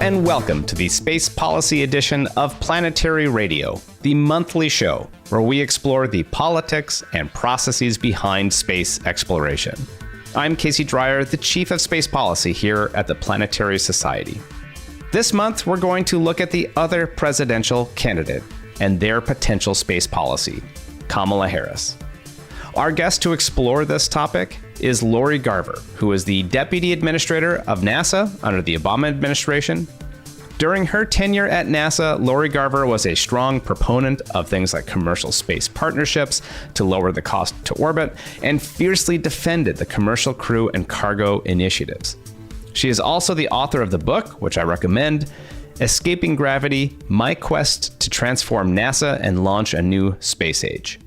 and welcome to the Space Policy Edition of Planetary Radio, the monthly show where we explore the politics and processes behind space exploration. I'm Casey Dreyer, the Chief of Space Policy here at the Planetary Society. This month, we're going to look at the other presidential candidate and their potential space policy, Kamala Harris. Our guest to explore this topic is Lori Garver, who is the Deputy Administrator of NASA under the Obama administration. During her tenure at NASA, Lori Garver was a strong proponent of things like commercial space partnerships to lower the cost to orbit, and fiercely defended the commercial crew and cargo initiatives. She is also the author of the book, which I recommend, Escaping Gravity: My Quest to Transform NASA and Launch a New Space Age.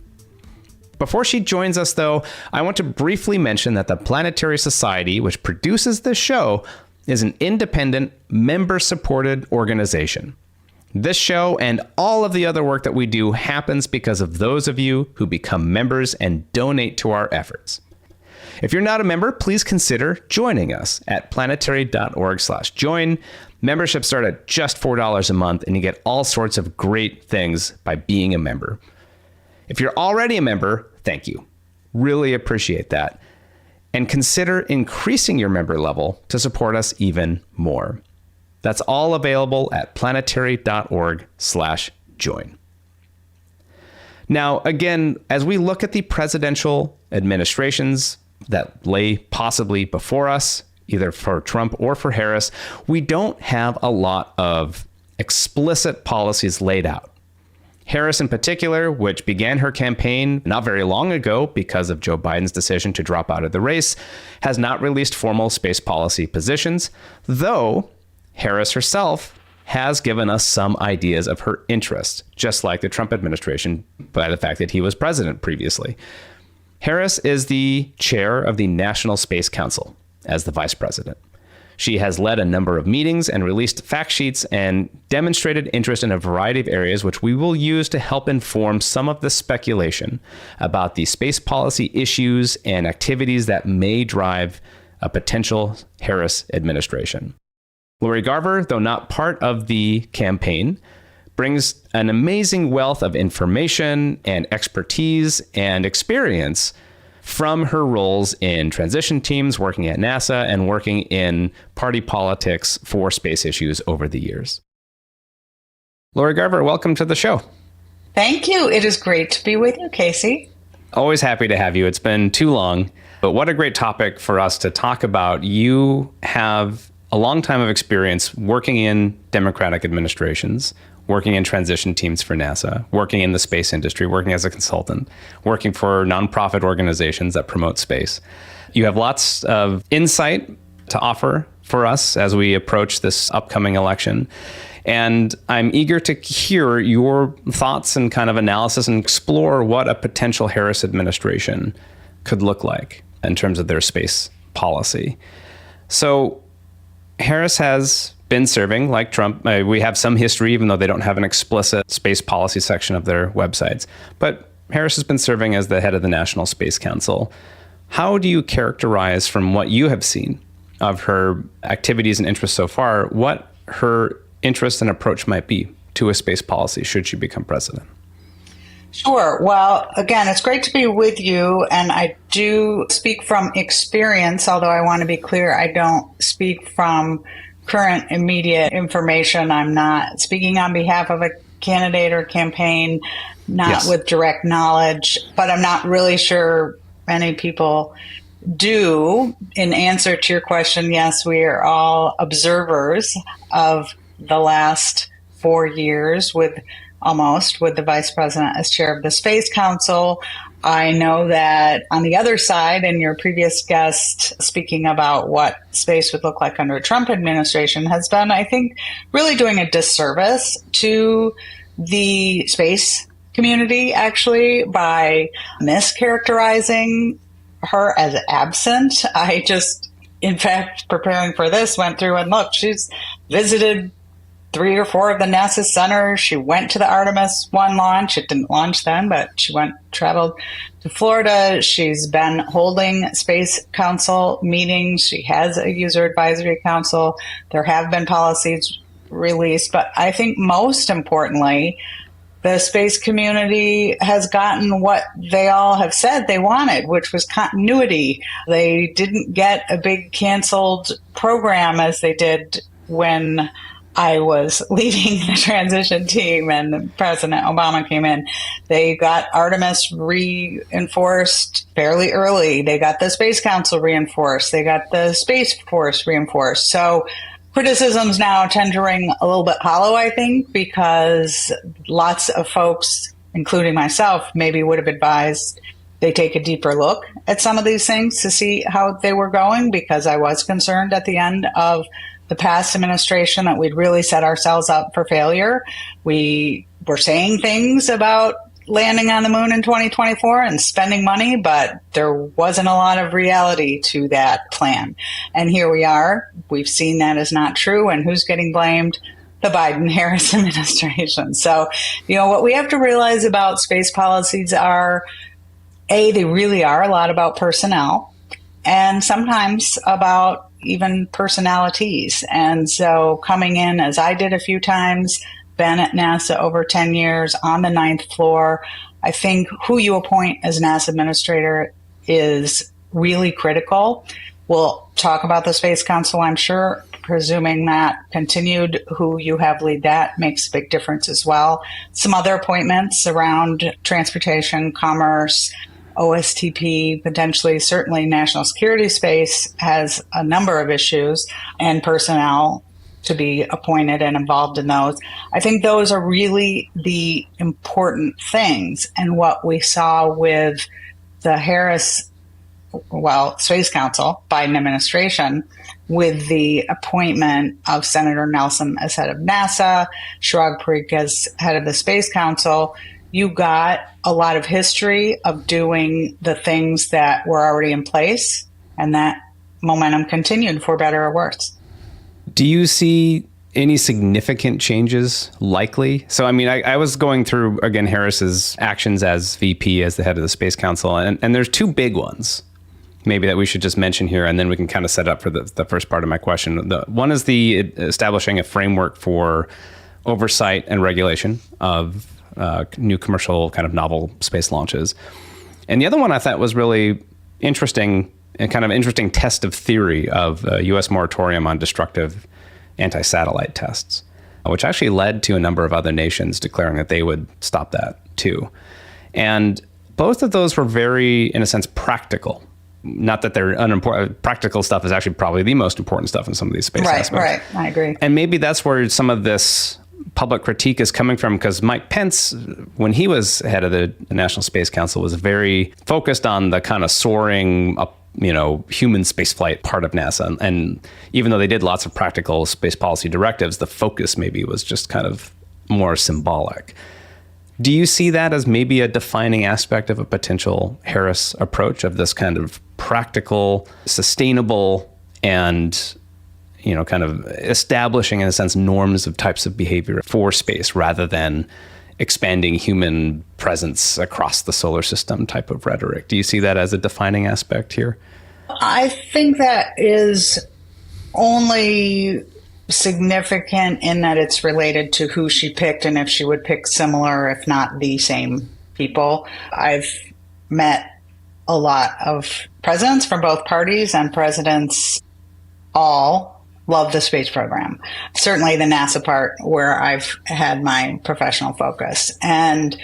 Before she joins us, though, I want to briefly mention that the Planetary Society, which produces this show, is an independent, member-supported organization. This show and all of the other work that we do happens because of those of you who become members and donate to our efforts. If you're not a member, please consider joining us at planetary.org/join. Memberships start at just $4 a month, and you get all sorts of great things by being a member. If you're already a member, thank you. Really appreciate that. And consider increasing your member level to support us even more. That's all available at planetary.org/join. Now, again, as we look at the presidential administrations that lay possibly before us, either for Trump or for Harris, we don't have a lot of explicit policies laid out. Harris in particular, which began her campaign not very long ago because of Joe Biden's decision to drop out of the race, has not released formal space policy positions, though Harris herself has given us some ideas of her interest, just like the Trump administration, by the fact that he was president previously. Harris is the chair of the National Space Council as the vice president. She has led a number of meetings and released fact sheets and demonstrated interest in a variety of areas, which we will use to help inform some of the speculation about the space policy issues and activities that may drive a potential Harris administration. Lori Garver, though not part of the campaign, brings an amazing wealth of information and expertise and experience from her roles in transition teams, working at NASA, and working in party politics for space issues over the years. Lori Garver, welcome to the show. Thank you. It is great to be with you, Casey. Always happy to have you. It's been too long, but what a great topic for us to talk about. You have a long time of experience working in Democratic administrations, working in transition teams for NASA, working in the space industry, working as a consultant, working for nonprofit organizations that promote space. You have lots of insight to offer for us as we approach this upcoming election. And I'm eager to hear your thoughts and kind of analysis and explore what a potential Harris administration could look like in terms of their space policy. So Harris has been serving, like Trump. We have some history, even though they don't have an explicit space policy section of their websites. But Harris has been serving as the head of the National Space Council. How do you characterize, from what you have seen of her activities and interests so far, what her interest and approach might be to a space policy should she become president? Sure. Well, again, it's great to be with you. And I do speak from experience, although I want to be clear, I don't speak from current immediate information. I'm not speaking on behalf of a candidate or campaign, not with direct knowledge, but I'm not really sure many people do. In answer to your question, yes, we are all observers of the last 4 years with the vice president as chair of the Space Council. I know that on the other side, and your previous guest speaking about what space would look like under a Trump administration has been, I think, really doing a disservice to the space community, actually, by mischaracterizing her as absent. I just, in fact, preparing for this, went through and looked. She's visited 3 or 4 of the NASA centers. She went to the Artemis 1 launch. It didn't launch then, but she traveled to Florida. She's been holding Space Council meetings. She has a user advisory council. There have been policies released. But I think most importantly, the space community has gotten what they all have said they wanted, which was continuity. They didn't get a big canceled program as they did when I was leading the transition team and President Obama came in. They got Artemis reinforced fairly early. They got the Space Council reinforced. They got the Space Force reinforced. So criticisms now tend to ring a little bit hollow, I think, because lots of folks, including myself, maybe would have advised they take a deeper look at some of these things to see how they were going, because I was concerned at the end of the past administration that we'd really set ourselves up for failure. We were saying things about landing on the moon in 2024 and spending money, but there wasn't a lot of reality to that plan. And here we are. We've seen that is not true. And who's getting blamed? The Biden-Harris administration. So, what we have to realize about space policies are, A, they really are a lot about personnel, and sometimes about even personalities. And so coming in, as I did a few times, been at NASA over 10 years on the 9th floor, I think who you appoint as NASA administrator is really critical. We'll talk about the Space Council, I'm sure, presuming that continued, who you have lead that makes a big difference as well. Some other appointments around transportation, commerce, OSTP, potentially, certainly national security space has a number of issues and personnel to be appointed and involved in those. I think those are really the important things. And what we saw with the Space Council, Biden administration, with the appointment of Senator Nelson as head of NASA, Chirag Parikh as head of the Space Council, you got a lot of history of doing the things that were already in place, and that momentum continued for better or worse. Do you see any significant changes likely? So, I was going through, again, Harris's actions as VP, as the head of the Space Council, and there's two big ones maybe that we should just mention here, and then we can kind of set up for the first part of my question. One is the establishing a framework for oversight and regulation of new commercial kind of novel space launches. And the other one I thought was really interesting, and kind of interesting test of theory of a U.S. moratorium on destructive anti-satellite tests, which actually led to a number of other nations declaring that they would stop that too. And both of those were very, in a sense, practical. Not that they're unimportant. Practical stuff is actually probably the most important stuff in some of these space aspects. Right, I agree. And maybe that's where some of this public critique is coming from, because Mike Pence, when he was head of the National Space Council, was very focused on the kind of soaring up, human spaceflight part of NASA. And even though they did lots of practical space policy directives, the focus maybe was just kind of more symbolic. Do you see that as maybe a defining aspect of a potential Harris approach, of this kind of practical, sustainable, and kind of establishing, in a sense, norms of types of behavior for space rather than expanding human presence across the solar system type of rhetoric? Do you see that as a defining aspect here? I think that is only significant in that it's related to who she picked and if she would pick similar, if not the same people. I've met a lot of presidents from both parties, and presidents all love the space program. Certainly the NASA part, where I've had my professional focus. And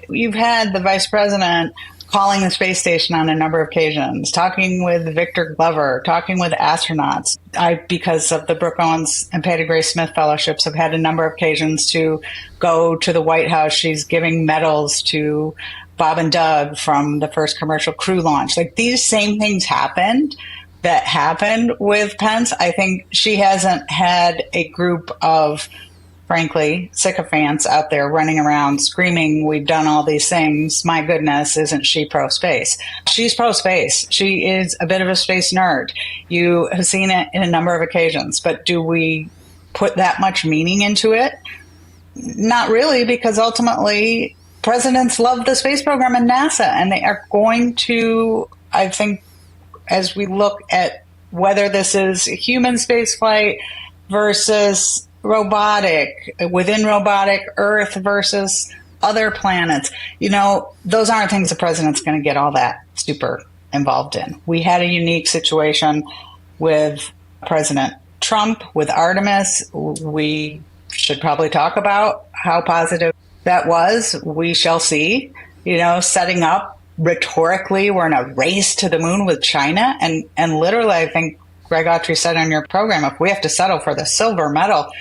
you've had the vice president calling the space station on a number of occasions, talking with Victor Glover, talking with astronauts. I, because of the Brooke Owens and Patty Gray Smith fellowships, have had a number of occasions to go to the White House. She's giving medals to Bob and Doug from the first commercial crew launch. Like, these same things happened with Pence. I think she hasn't had a group of, frankly, sycophants out there running around screaming, we've done all these things. My goodness, isn't she pro-space? She's pro-space. She is a bit of a space nerd. You have seen it in a number of occasions, but do we put that much meaning into it? Not really, because ultimately presidents love the space program and NASA, and they are going to, I think, as we look at whether this is human spaceflight versus robotic, within robotic, Earth versus other planets. Those aren't things the president's going to get all that super involved in. We had a unique situation with President Trump with Artemis. We should probably talk about how positive that was. We shall see. Setting up rhetorically, we're in a race to the moon with China. And literally, I think Greg Autry said on your program, if we have to settle for the silver medal,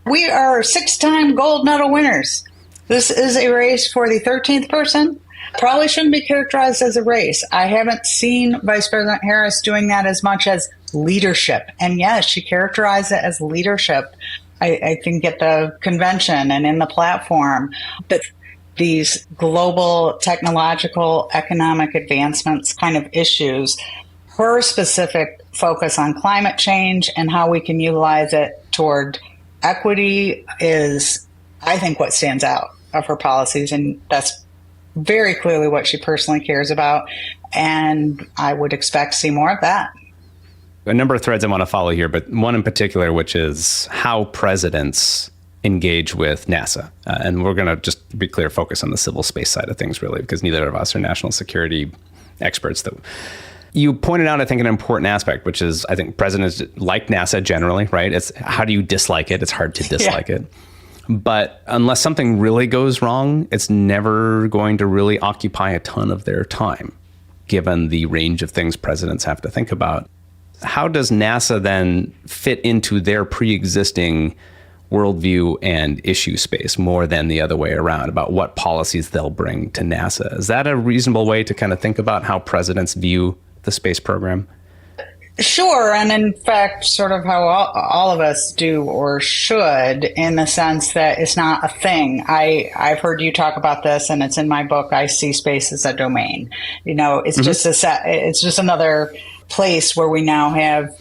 we are 6-time gold medal winners. This is a race for the 13th person. Probably shouldn't be characterized as a race. I haven't seen Vice President Harris doing that as much as leadership. And yes, she characterized it as leadership, I think, at the convention and in the platform. But these global technological economic advancements kind of issues, her specific focus on climate change and how we can utilize it toward equity is, I think, what stands out of her policies. And that's very clearly what she personally cares about. And I would expect to see more of that. A number of threads I want to follow here, but one in particular, which is how presidents engage with NASA. And we're going to, just to be clear, focus on the civil space side of things, really, because neither of us are national security experts. You pointed out, I think, an important aspect, which is, I think presidents like NASA generally, right? It's how do you dislike it? It's hard to dislike it. But unless something really goes wrong, it's never going to really occupy a ton of their time, given the range of things presidents have to think about. How does NASA then fit into their pre-existing worldview and issue space more than the other way around about what policies they'll bring to NASA? Is that a reasonable way to kind of think about how presidents view the space program? Sure. And in fact, sort of how all of us do or should, in the sense that it's not a thing. I've heard you talk about this, and it's in my book. I see space as a domain. It's it's just another place where we now have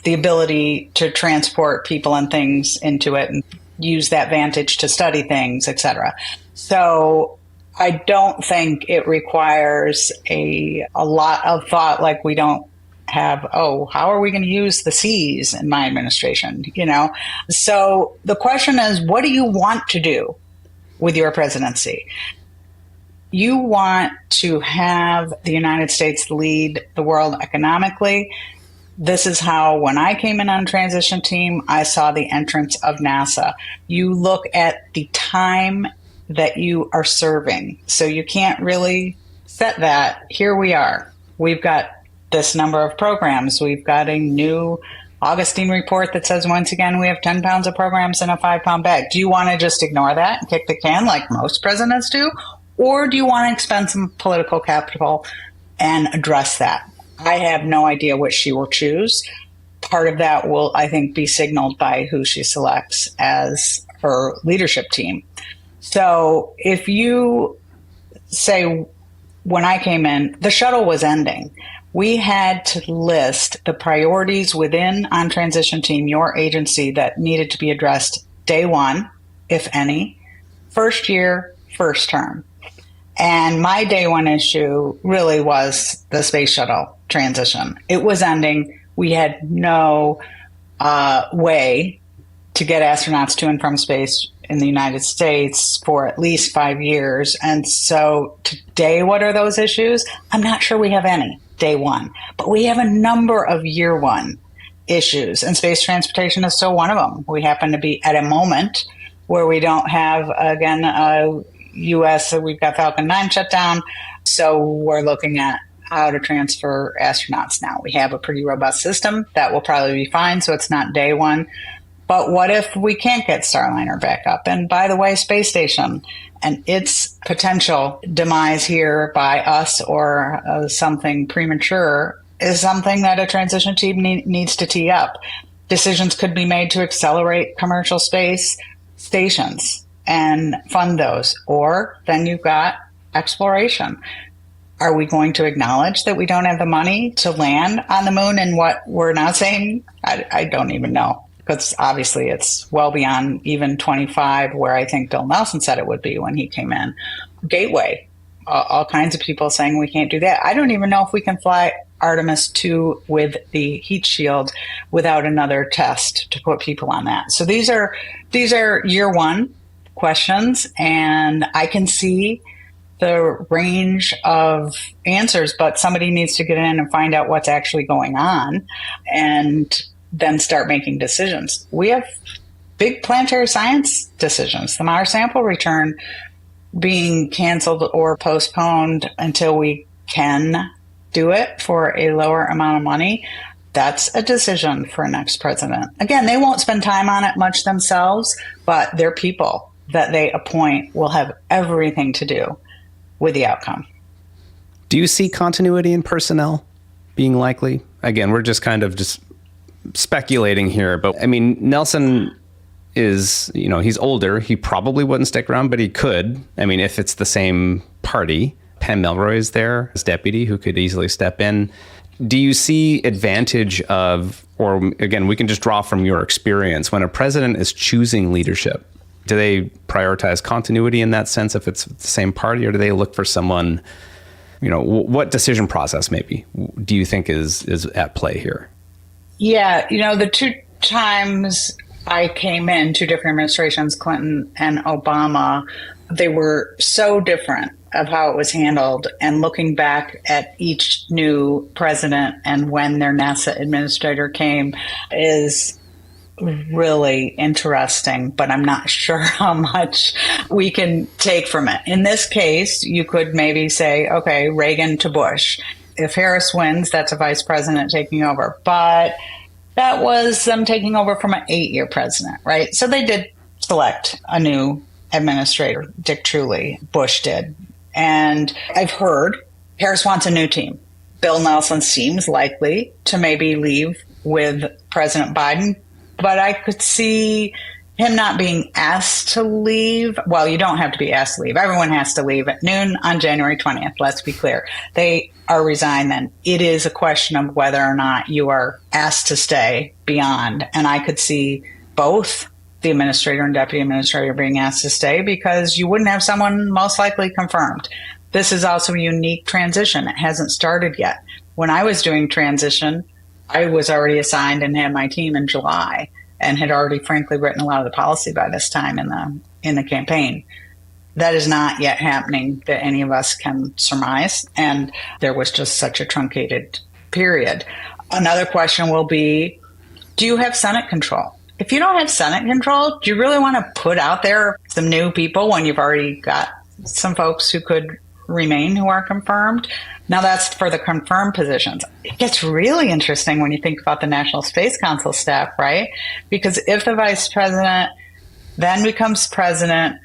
the ability to transport people and things into it and use that vantage to study things, et cetera. So I don't think it requires a lot of thought, like we don't have, how are we going to use the seas in my administration? So the question is, what do you want to do with your presidency? You want to have the United States lead the world economically. This is how, when I came in on transition team, I saw the entrance of NASA. You look at the time that you are serving. So you can't really set that. Here we are. We've got this number of programs. We've got a new Augustine report that says, once again, we have 10 pounds of programs in a 5-pound bag. Do you want to just ignore that and kick the can like most presidents do? Or do you want to expend some political capital and address that? I have no idea what she will choose. Part of that will, I think, be signaled by who she selects as her leadership team. So if you say, when I came in, the shuttle was ending. We had to list the priorities within on transition team, your agency, that needed to be addressed day one, if any, first year, first term. And my day one issue really was the space shuttle transition. It was ending. We had no way to get astronauts to and from space in the United States for at least 5 years. And so today, what are those issues? I'm not sure we have any day one, but we have a number of year one issues, and space transportation is still one of them. We happen to be at a moment where we don't have, again, U.S., we've got Falcon 9 shut down, so we're looking at how to transfer astronauts now. We have a pretty robust system. That will probably be fine, so it's not day one. But what if we can't get Starliner back up? And by the way, space station and its potential demise here by us or something premature is something that a transition team needs to tee up. Decisions could be made to accelerate commercial space stations and fund those. Or then you've got exploration. Are we going to acknowledge that we don't have the money to land on the moon? And what we're not saying, I don't even know. Because obviously it's well beyond even 25, where I think Bill Nelson said it would be when he came in. Gateway, all kinds of people saying we can't do that. I don't even know if we can fly Artemis 2 with the heat shield without another test to put people on that. So these are year one questions, and I can see the range of answers, but somebody needs to get in and find out what's actually going on and then start making decisions. We have big planetary science decisions. The Mars sample return being canceled or postponed until we can do it for a lower amount of money. That's a decision for a next president. Again, they won't spend time on it much themselves, but their people that they appoint will have everything to do with the outcome. Do you see continuity in personnel being likely? Again, we're just kind of just speculating here, but I mean, Nelson is, he's older. He probably wouldn't stick around, but he could. I mean, if it's the same party. Pam Milroy is there as deputy who could easily step in. Do you see advantage of, or again, we can just draw from your experience, when a president is choosing leadership, do they prioritize continuity in that sense if it's the same party, or do they look for someone, what decision process maybe do you think is at play here? Yeah, the two times I came in, two different administrations, Clinton and Obama, they were so different of how it was handled. And looking back at each new president and when their NASA administrator came is really interesting, but I'm not sure how much we can take from it. In this case, you could maybe say, okay, Reagan to Bush. If Harris wins, that's a vice president taking over. But that was them taking over from an 8-year president, right? So they did select a new administrator, Dick Truly. Bush did. And I've heard Harris wants a new team. Bill Nelson seems likely to maybe leave with President Biden, but I could see him not being asked to leave. Well, you don't have to be asked to leave. Everyone has to leave at noon on January 20th. Let's be clear. They are resigned then. It is a question of whether or not you are asked to stay beyond. And I could see both the administrator and deputy administrator being asked to stay because you wouldn't have someone most likely confirmed. This is also a unique transition. It hasn't started yet. When I was doing transition, I was already assigned and had my team in July and had already, frankly, written a lot of the policy by this time in the campaign. That is not yet happening that any of us can surmise, and there was just such a truncated period. Another question will be, do you have Senate control? If you don't have Senate control, do you really want to put out there some new people when you've already got some folks who could remain who are confirmed? Now that's for the confirmed positions. It gets really interesting when you think about the National Space Council staff, right? Because if the vice president then becomes president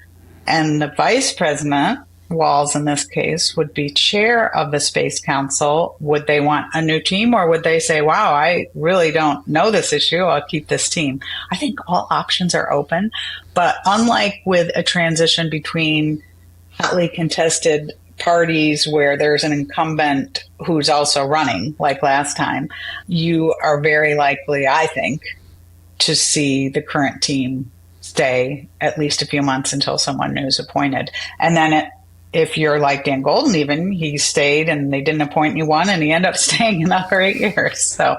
and the vice president, Walz in this case, would be chair of the Space Council, would they want a new team, or would they say, wow, I really don't know this issue, I'll keep this team? I think all options are open, but unlike with a transition between hotly contested parties where there's an incumbent who's also running, like last time, you are very likely, I think, to see the current team stay at least a few months until someone new is appointed. And then if you're like Dan Golden, even, he stayed and they didn't appoint anyone and he ended up staying another 8 years. So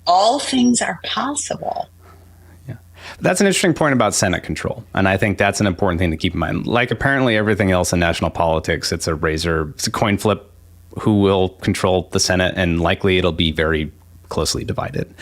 all things are possible. Yeah, that's an interesting point about Senate control. And I think that's an important thing to keep in mind. Like apparently everything else in national politics, it's a coin flip who will control the Senate, and likely it'll be very closely divided.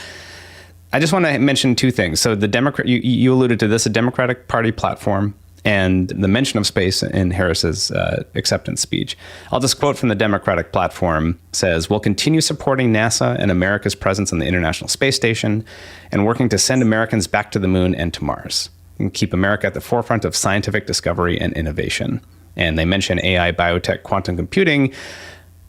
I just want to mention two things. So the Democrat, you alluded to this, a Democratic Party platform and the mention of space in Harris's acceptance speech. I'll just quote from the Democratic platform. It says, "We'll continue supporting NASA and America's presence on the International Space Station and working to send Americans back to the moon and to Mars and keep America at the forefront of scientific discovery and innovation." And they mention AI, biotech, quantum computing.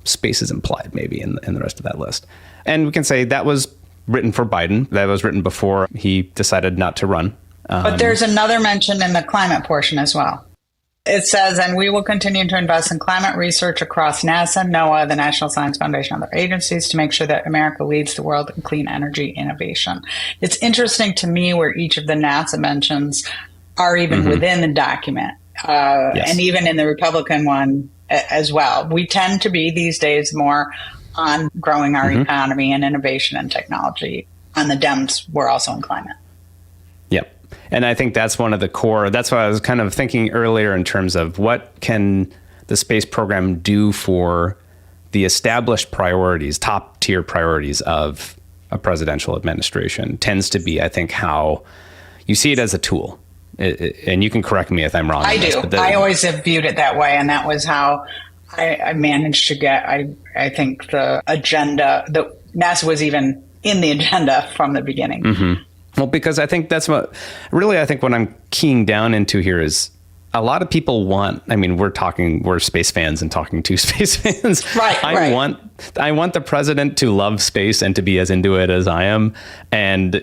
Space is implied maybe in the rest of that list. And we can say that was written for Biden. That was written before he decided not to run. But there's another mention in the climate portion as well. It says, and we will continue to invest in climate research across NASA, NOAA, the National Science Foundation, and other agencies to make sure that America leads the world in clean energy innovation. It's interesting to me where each of the NASA mentions are even within the document, yes. And even in the Republican one as well. We tend to be these days more on growing our economy and innovation and technology. And the Dems were also in climate. Yep. And I think that's one of the core, that's what I was kind of thinking earlier in terms of what can the space program do for the established priorities, top tier priorities of a presidential administration tends to be, I think, how you see it as a tool. And you can correct me if I'm wrong. I do. I always have viewed it that way. And that was how I managed to get, I think, the agenda, NASA was even in the agenda from the beginning. Mm-hmm. Well, because I think that's what I'm keying down into here is a lot of people want, I mean, we're space fans and talking to space fans. Right. I want the president to love space and to be as into it as I am. And,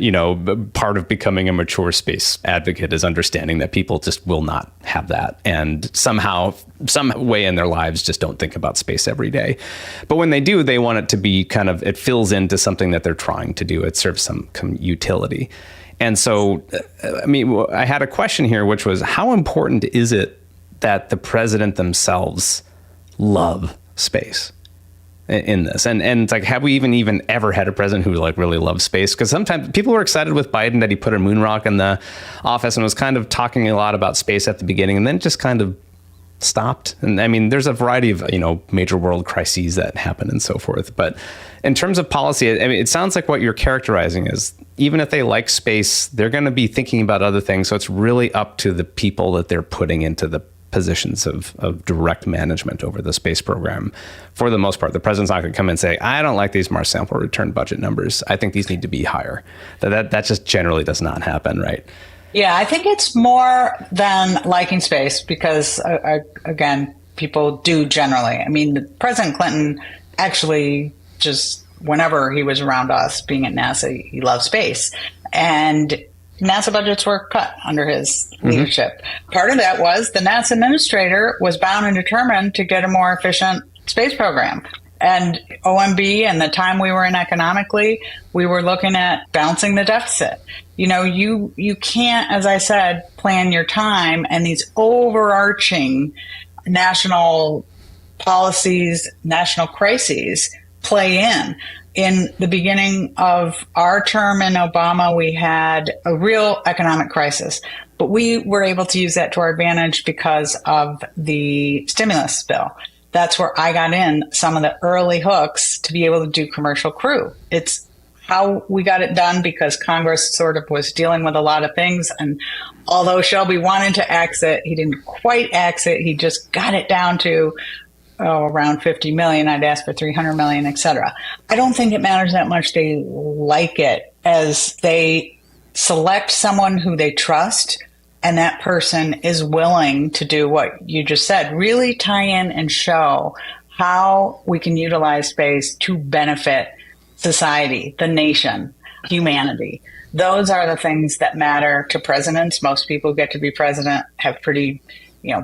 part of becoming a mature space advocate is understanding that people just will not have that. And somehow, some way in their lives just don't think about space every day. But when they do, they want it to be it fills into something that they're trying to do. It serves some utility. And so, I had a question here, which was, how important is it that the president themselves love space in this? And it's like, have we even ever had a president who really loves space? Because sometimes people were excited with Biden that he put a moon rock in the office and was kind of talking a lot about space at the beginning, and then just kind of stopped. And there's a variety of, major world crises that happen and so forth. But in terms of policy, it sounds like what you're characterizing is, even if they like space, they're going to be thinking about other things. So it's really up to the people that they're putting into the positions of direct management over the space program. For the most part, the president's not going to come and say, I don't like these Mars sample return budget numbers. I think these need to be higher. That just generally does not happen, right? Yeah, I think it's more than liking space because, again, people do generally. President Clinton actually just, whenever he was around us being at NASA, he loved space. And NASA budgets were cut under his leadership. Part of that was the NASA administrator was bound and determined to get a more efficient space program. And OMB and the time we were in economically, we were looking at balancing the deficit. You can't, as I said, plan your time and these overarching national policies, national crises play in. In the beginning of our term in Obama, we had a real economic crisis, but we were able to use that to our advantage because of the stimulus bill. That's where I got in some of the early hooks to be able to do commercial crew. It's how we got it done because Congress sort of was dealing with a lot of things. And although Shelby wanted to exit, he didn't quite exit. He just got it down to around 50 million. I'd ask for 300 million, et cetera. I don't think it matters that much they like it as they select someone who they trust. And that person is willing to do what you just said, really tie in and show how we can utilize space to benefit society, the nation, humanity. Those are the things that matter to presidents. Most people who get to be president have pretty,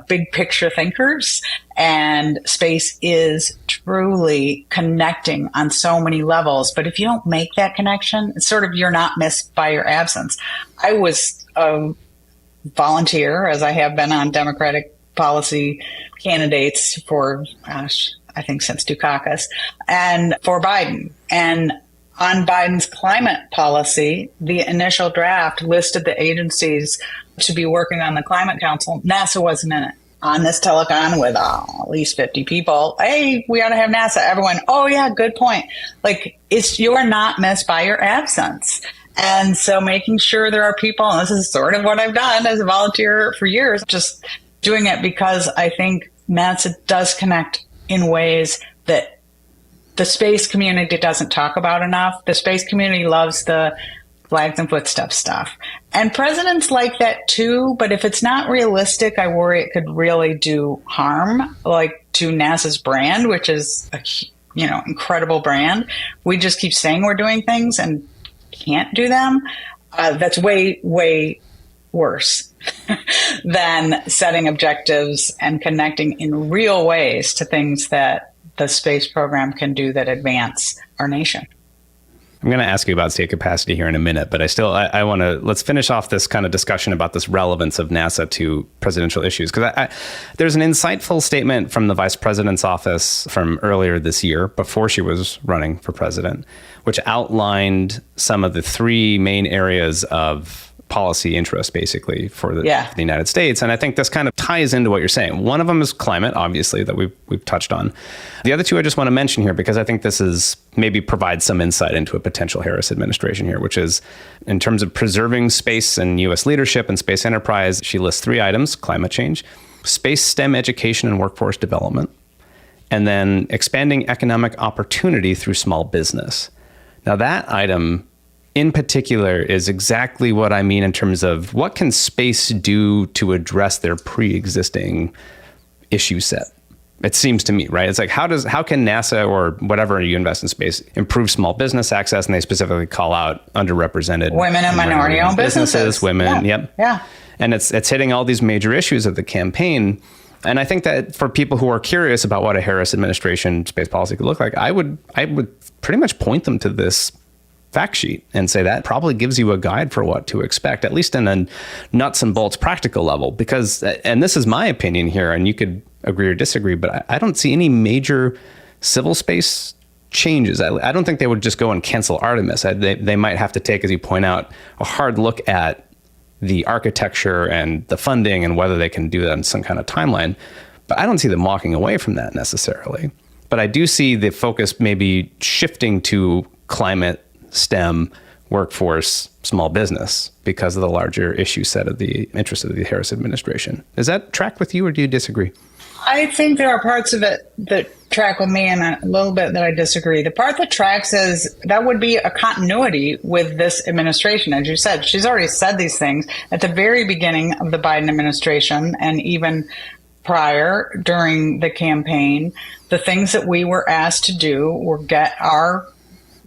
big picture thinkers. And space is truly connecting on so many levels. But if you don't make that connection, it's sort of you're not missed by your absence. I was volunteer, as I have been on Democratic policy candidates for, I think since Dukakis, and for Biden. And on Biden's climate policy, the initial draft listed the agencies to be working on the Climate Council. NASA wasn't in it. On this telecon with at least 50 people, hey, we ought to have NASA. Everyone, oh yeah, good point. You're not missed by your absence. And so making sure there are people, and this is sort of what I've done as a volunteer for years, just doing it because I think NASA does connect in ways that the space community doesn't talk about enough. The space community loves the flags and footsteps stuff. And presidents like that too, but if it's not realistic, I worry it could really do harm, to NASA's brand, which is a incredible brand. We just keep saying we're doing things and can't do them. That's way, way worse than setting objectives and connecting in real ways to things that the space program can do that advance our nation. I'm going to ask you about state capacity here in a minute, but I want to, let's finish off this kind of discussion about this relevance of NASA to presidential issues. Because there's an insightful statement from the vice president's office from earlier this year, before she was running for president, which outlined some of the three main areas of policy interest, basically, for the United States. And I think this kind of ties into what you're saying. One of them is climate, obviously, that we've touched on. The other two I just want to mention here, because I think this is maybe provides some insight into a potential Harris administration here, which is in terms of preserving space and U.S. leadership and space enterprise. She lists three items: climate change, space STEM education and workforce development, and then expanding economic opportunity through small business. Now, that item in particular is exactly what I mean in terms of what can space do to address their pre-existing issue set. It seems to me, right? It's like, how can NASA or whatever you invest in space improve small business access? And they specifically call out underrepresented women and minority-owned businesses. Women, Yeah. And it's hitting all these major issues of the campaign. And I think that for people who are curious about what a Harris administration space policy could look like, I would pretty much point them to this fact sheet and say that probably gives you a guide for what to expect, at least in a nuts and bolts practical level. Because, and this is my opinion here, and you could agree or disagree, but I don't see any major civil space changes. I don't think they would just go and cancel Artemis. They might have to take, as you point out, a hard look at the architecture and the funding and whether they can do that in some kind of timeline. But I don't see them walking away from that necessarily. But I do see the focus maybe shifting to climate, STEM, workforce, small business, because of the larger issue set of the interest of the Harris administration. Does that track with you, or do you disagree? I think there are parts of it that track with me and a little bit that I disagree. The part that tracks is that would be a continuity with this administration. As you said, she's already said these things at the very beginning of the Biden administration and even prior during the campaign. The things that we were asked to do were get our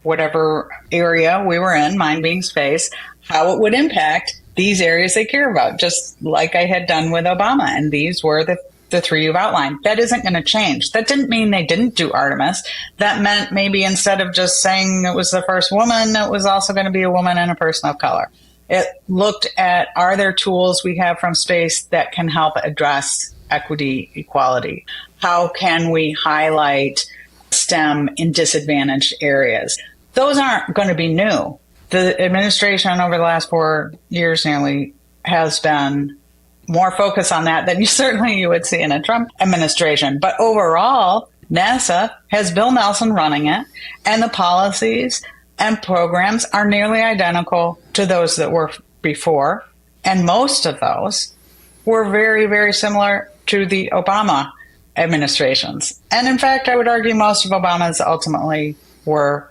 whatever area we were in, mine being space, how it would impact these areas they care about, just like I had done with Obama. And these were the three you've outlined. That isn't going to change. That didn't mean they didn't do Artemis. That meant maybe instead of just saying it was the first woman, it was also going to be a woman and a person of color. It looked at, are there tools we have from space that can help address equity, equality? How can we highlight STEM in disadvantaged areas? Those aren't going to be new. The administration over the last 4 years nearly has been more focused on that than you would see in a Trump administration. But overall, NASA has Bill Nelson running it, and the policies and programs are nearly identical to those that were before. And most of those were very, very similar to the Obama administrations. And in fact, I would argue most of Obama's ultimately were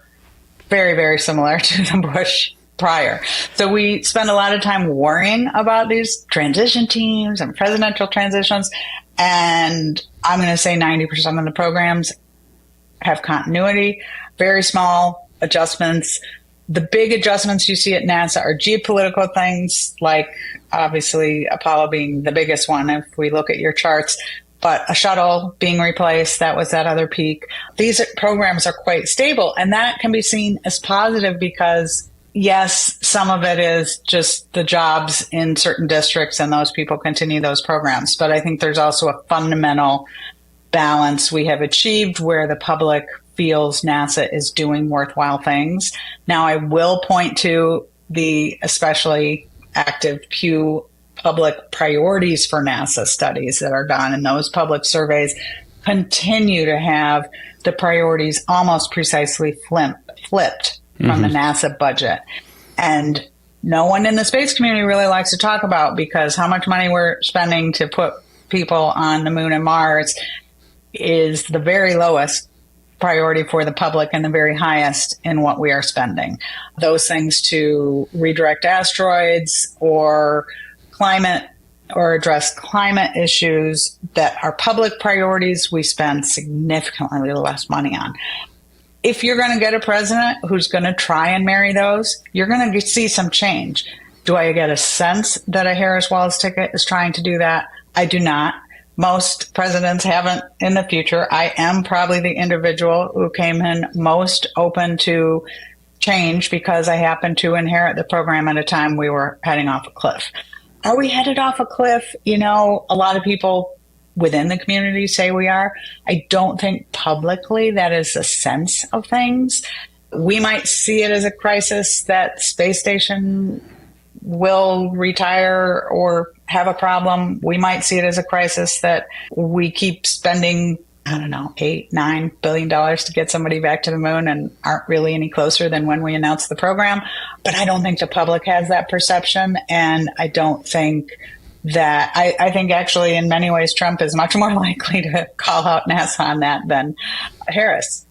very, very similar to the Bush prior. So we spend a lot of time worrying about these transition teams and presidential transitions. And I'm going to say 90% of the programs have continuity, very small adjustments. The big adjustments you see at NASA are geopolitical things, like obviously Apollo being the biggest one if we look at your charts. But a shuttle being replaced, that was that other peak. These programs are quite stable, and that can be seen as positive because, yes, some of it is just the jobs in certain districts and those people continue those programs. But I think there's also a fundamental balance we have achieved where the public feels NASA is doing worthwhile things. Now, I will point to the especially active Pew public priorities for NASA studies that are done, and those public surveys continue to have the priorities almost precisely flipped from the NASA budget. And no one in the space community really likes to talk about, because how much money we're spending to put people on the moon and Mars is the very lowest priority for the public and the very highest in what we are spending. Those things to redirect asteroids or climate or address climate issues that are public priorities, we spend significantly less money on. If you're going to get a president who's going to try and marry those, you're going to see some change. Do I get a sense that a Harris Wallace ticket is trying to do that? I do not. Most presidents haven't in the future. I am probably the individual who came in most open to change because I happened to inherit the program at a time we were heading off a cliff. Are we headed off a cliff? You know, a lot of people within the community say we are. I don't think publicly that is the sense of things. We might see it as a crisis that space station will retire or have a problem. We might see it as a crisis that we keep spending, I don't know, $8-9 billion to get somebody back to the moon and aren't really any closer than when we announced the program. But I don't think the public has that perception. And I don't think that, I think actually in many ways, Trump is much more likely to call out NASA on that than Harris.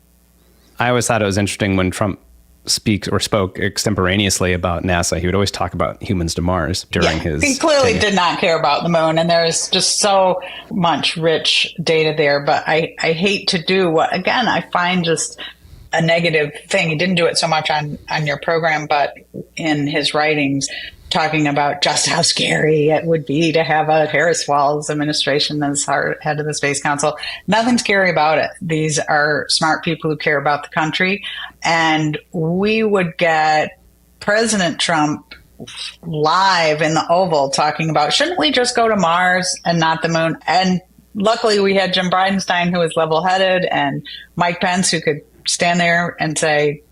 I always thought it was interesting when Trump spoke extemporaneously about NASA. He would always talk about humans to Mars during his He clearly tenure. did not care about the moon, and there's just so much rich data there. But I hate to do what, again, I find just a negative thing. He didn't do it so much on your program, but in his writings, talking about just how scary it would be to have a Harris-Walz administration as head of the Space Council. Nothing scary about it. These are smart people who care about the country. And we would get President Trump live in the Oval talking about, shouldn't we just go to Mars and not the moon? And luckily we had Jim Bridenstine, who was level-headed, and Mike Pence, who could stand there and say,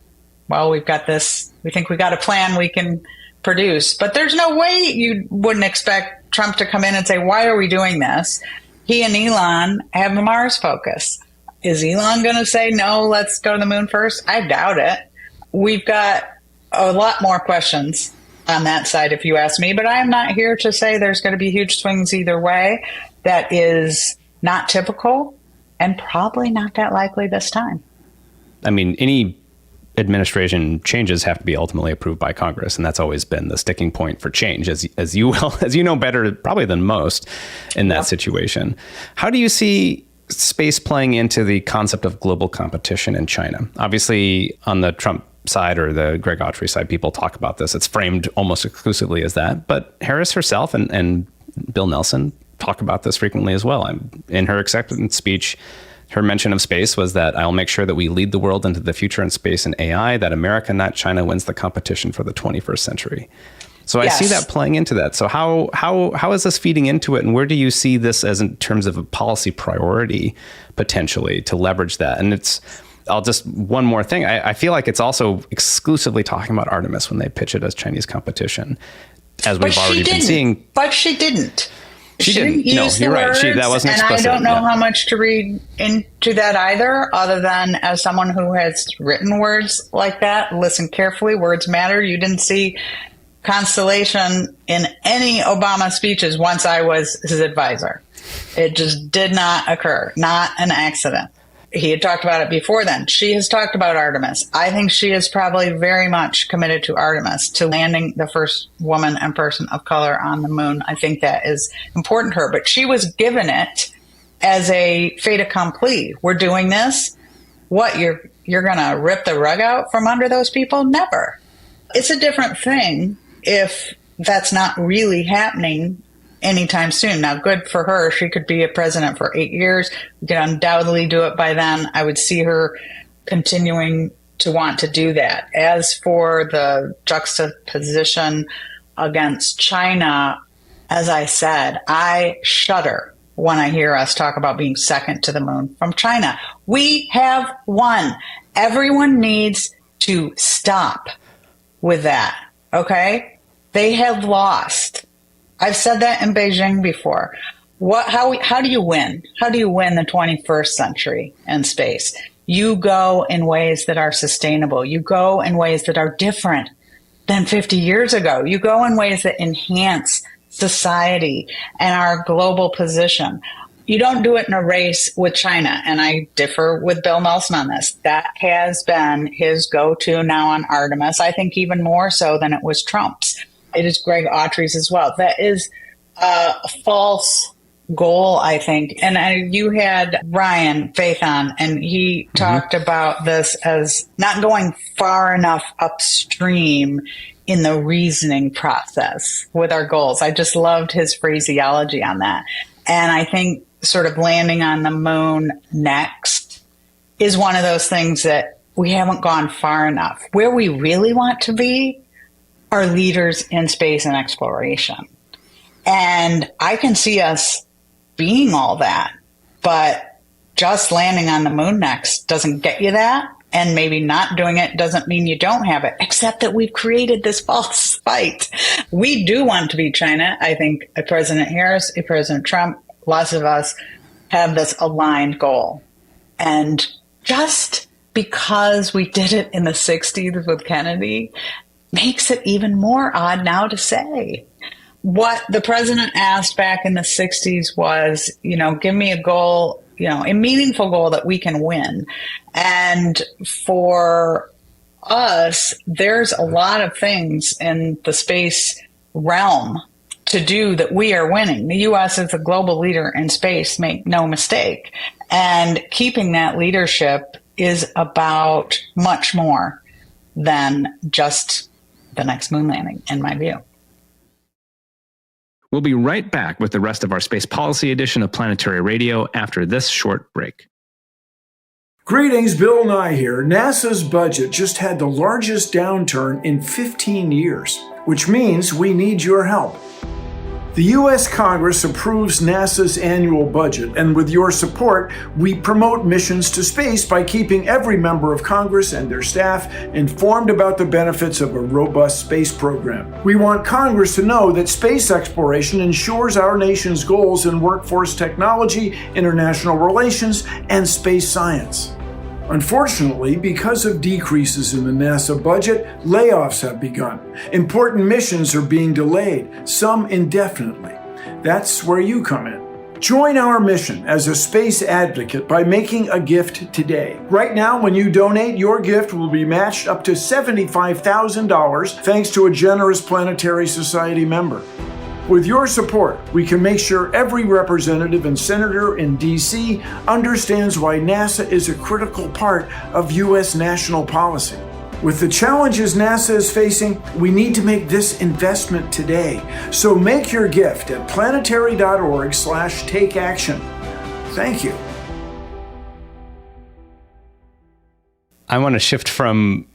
well, we've got this. We think we got a plan we can produce. But there's no way you wouldn't expect Trump to come in and say, why are we doing this? He and Elon have a Mars focus. Is Elon going to say, no, let's go to the moon first? I doubt it. We've got a lot more questions on that side, if you ask me, but I am not here to say there's going to be huge swings either way. That is not typical and probably not that likely this time. I mean, any administration changes have to be ultimately approved by Congress, and that's always been the sticking point for change, as you know better probably than most in that situation. How do you see space playing into the concept of global competition in China? Obviously, on the Trump side or the Greg Autry side, people talk about this. It's framed almost exclusively as that, but Harris herself and Bill Nelson talk about this frequently as well. In her acceptance speech, her mention of space was that I'll make sure that we lead the world into the future in space and AI, that America, not China, wins the competition for the 21st century. So I see that playing into that. So how is this feeding into it? And where do you see this as in terms of a policy priority potentially to leverage that? And one more thing. I feel like it's also exclusively talking about Artemis when they pitch it as Chinese competition, as we've already been seeing. But she didn't. She didn't. No, you're right. That wasn't explicit. And I don't know how much to read into that either, other than as someone who has written words like that, listen carefully, words matter. You didn't see Constellation in any Obama speeches once I was his advisor. It just did not occur. Not an accident. He had talked about it before then. She has talked about Artemis. I think she is probably very much committed to Artemis, to landing the first woman and person of color on the moon. I think that is important to her. But she was given it as a fait accompli. We're doing this. What, you're going to rip the rug out from under those people? Never. It's a different thing if that's not really happening anytime soon. Now, good for her. She could be a president for 8 years. We could undoubtedly do it by then. I would see her continuing to want to do that. As for the juxtaposition against China, as I said, I shudder when I hear us talk about being second to the moon from China. We have won. Everyone needs to stop with that, okay? They have lost. I've said that in Beijing before. How do you win? How do you win the 21st century in space? You go in ways that are sustainable. You go in ways that are different than 50 years ago. You go in ways that enhance society and our global position. You don't do it in a race with China, and I differ with Bill Nelson on this. That has been his go-to now on Artemis, I think even more so than it was Trump's. It is Greg Autry's as well. That is a false goal, I think. And you had Ryan Faith on, and he talked about this as not going far enough upstream in the reasoning process with our goals. I just loved his phraseology on that. And I think sort of landing on the moon next is one of those things that we haven't gone far enough. Where we really want to be are leaders in space and exploration. And I can see us being all that, but just landing on the moon next doesn't get you that. And maybe not doing it doesn't mean you don't have it, except that we've created this false fight. We do want to be China. I think a President Harris, a President Trump, lots of us have this aligned goal. And just because we did it in the 60s with Kennedy makes it even more odd now to say. What the president asked back in the 60s was, give me a goal, a meaningful goal that we can win. And for us, there's a lot of things in the space realm to do that we are winning. The U.S. is a global leader in space, make no mistake. And keeping that leadership is about much more than just the next moon landing, in my view. We'll be right back with the rest of our space policy edition of Planetary Radio after this short break. Greetings, Bill Nye here. NASA's budget just had the largest downturn in 15 years, which means we need your help. The U.S. Congress approves NASA's annual budget, and with your support, we promote missions to space by keeping every member of Congress and their staff informed about the benefits of a robust space program. We want Congress to know that space exploration ensures our nation's goals in workforce technology, international relations, and space science. Unfortunately, because of decreases in the NASA budget, layoffs have begun. Important missions are being delayed, some indefinitely. That's where you come in. Join our mission as a space advocate by making a gift today. Right now, when you donate, your gift will be matched up to $75,000 thanks to a generous Planetary Society member. With your support, we can make sure every representative and senator in D.C. understands why NASA is a critical part of U.S. national policy. With the challenges NASA is facing, we need to make this investment today. So make your gift at planetary.org/takeaction. Thank you. I want to shift from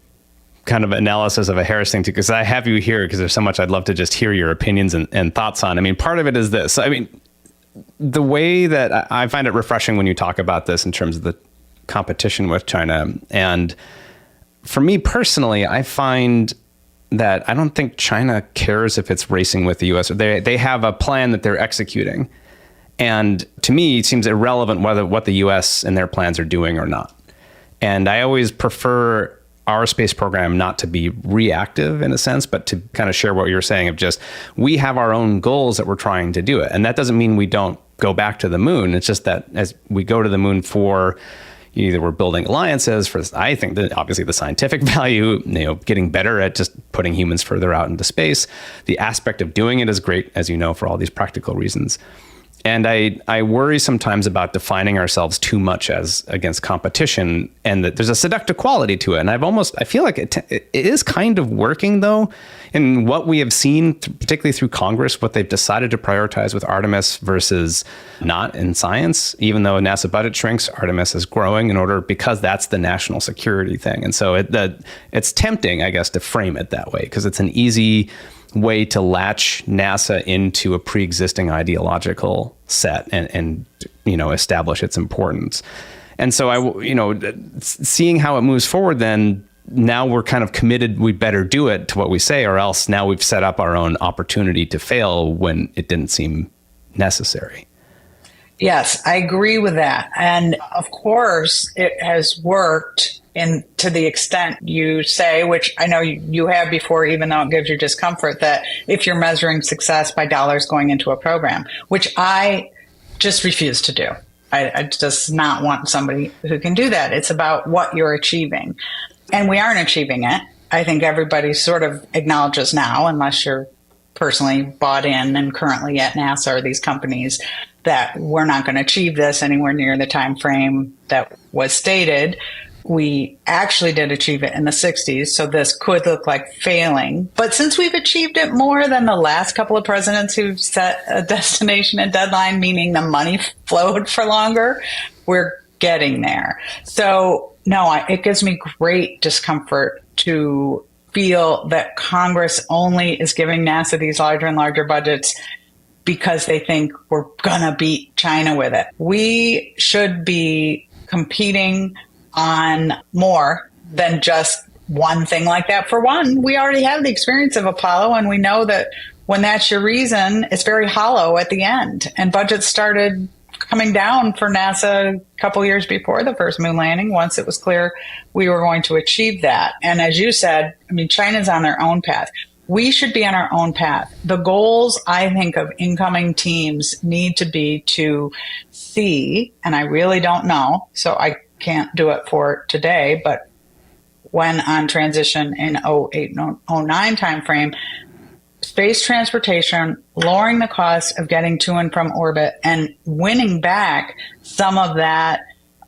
kind of analysis of a Harris thing too, because I have you here because there's so much I'd love to just hear your opinions and thoughts on. I mean, part of it is this. I mean, the way that I find it refreshing when you talk about this in terms of the competition with China. And for me personally, I find that I don't think China cares if it's racing with the US. They have a plan that they're executing. And to me, it seems irrelevant whether what the US and their plans are doing or not. And I always prefer our space program not to be reactive in a sense, but to kind of share what you're saying of just, we have our own goals that we're trying to do it. And that doesn't mean we don't go back to the moon. It's just that as we go to the moon for either we're building alliances for, I think that obviously the scientific value, getting better at just putting humans further out into space. The aspect of doing it is great, as you know, for all these practical reasons. And I worry sometimes about defining ourselves too much as against competition, and that there's a seductive quality to it. And I feel like it is kind of working though, in what we have seen, particularly through Congress, what they've decided to prioritize with Artemis versus not in science. Even though NASA budget shrinks, Artemis is growing because that's the national security thing. And so it's tempting, I guess, to frame it that way, because it's an easy way to latch NASA into a pre-existing ideological set and establish its importance. And so seeing how it moves forward, then now we're kind of committed, we better do it to what we say, or else now we've set up our own opportunity to fail when it didn't seem necessary. Yes, I agree with that. And of course, it has worked to the extent you say, which I know you have before, even though it gives you discomfort, that if you're measuring success by dollars going into a program, which I just refuse to do. I just not want somebody who can do that. It's about what you're achieving. And we aren't achieving it. I think everybody sort of acknowledges now, unless you're personally bought in and currently at NASA or these companies, that we're not going to achieve this anywhere near the time frame that was stated. We actually did achieve it in the 60s, so this could look like failing. But since we've achieved it more than the last couple of presidents who've set a destination and deadline, meaning the money flowed for longer, we're getting there. So no, it gives me great discomfort to feel that Congress only is giving NASA these larger and larger budgets because they think we're going to beat China with it. We should be competing on more than just one thing like that. For one, we already have the experience of Apollo, and we know that when that's your reason, it's very hollow at the end. And budgets started coming down for NASA a couple years before the first moon landing, once it was clear we were going to achieve that. And as you said, I mean, China's on their own path. We should be on our own path. The goals, I think, of incoming teams need to be to see, and I really don't know, so I can't do it for today, but when on transition in 08 and 09 timeframe, space transportation, lowering the cost of getting to and from orbit, and winning back some of that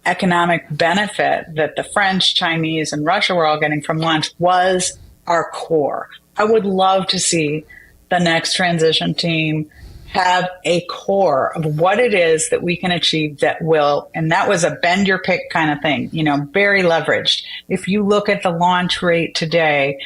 economic benefit that the French, Chinese, and Russia were all getting from launch was our core. I would love to see the next transition team have a core of what it is that we can achieve that will, and that was a bend your pick kind of thing, very leveraged. If you look at the launch rate today,